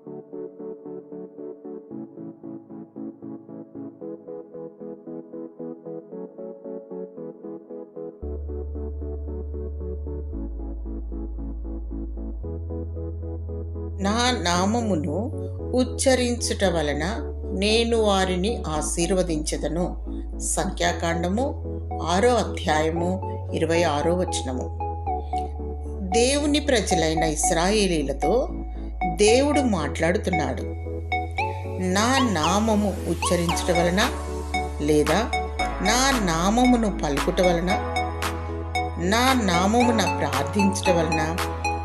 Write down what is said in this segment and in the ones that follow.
నా నామమును ఉచ్చరించుట వలన నేను వారిని ఆశీర్వదించెదను. సంఖ్యాకాండము 6వ అధ్యాయము 26వ వచనము. దేవుని ప్రజలైన ఇశ్రాయేలీలతో దేవుడు మాట్లాడుతున్నాడు. నా నామము ఉచ్చరించుట వలన లేదా నా నామమును పలుకుట వలన, నా నామమున ప్రార్థించుట వలన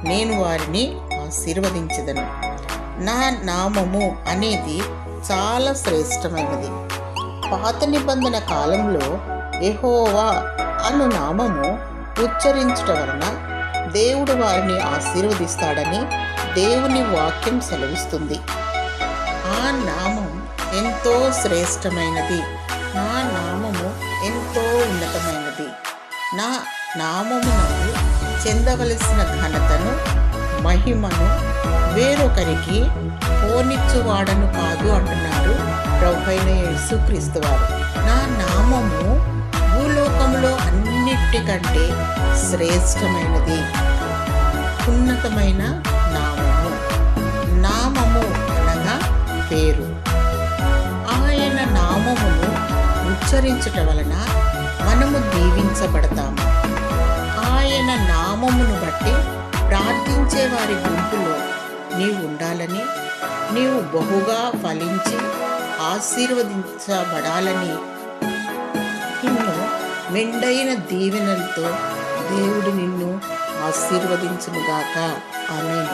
నేను వారిని ఆశీర్వదించెదను. నా నామము అనేది చాలా శ్రేష్టమైనది. పాత నిబంధన కాలంలో యెహోవా అను నామము ఉచ్చరించుట వలన దేవుడు వారిని ఆశీర్వదిస్తాడని దేవుని వాక్యం సెలవిస్తుంది. ఆ నామం ఎంతో శ్రేష్టమైనది. నా నామము ఎంతో ఉన్నతమైనది. నా నామమునకు చెందవలసిన ఘనతను, మహిమను వేరొకరికి పోనిచ్చువాడను కాదు అంటున్నారు ప్రభువైన యేసుక్రీస్తు వారు. నా నామము భూలోకంలో అన్నిటికంటే శ్రేష్టమైనది, ఉన్నతమైన నామము. నామము అనగా పేరు. ఆయన నామమును ఉచ్చరించుట వలన మనము దీవించబడతాము. ఆయన నామమును బట్టి ప్రార్థించే వారి గుంపులో నీవు ఉండాలని, నీవు బహుగా ఫలించి ఆశీర్వదించబడాలని నిన్ను మెండైన దీవెనలతో దేవుడు నిన్ను ఆశీర్వదించునుగాక. ఆమేన్.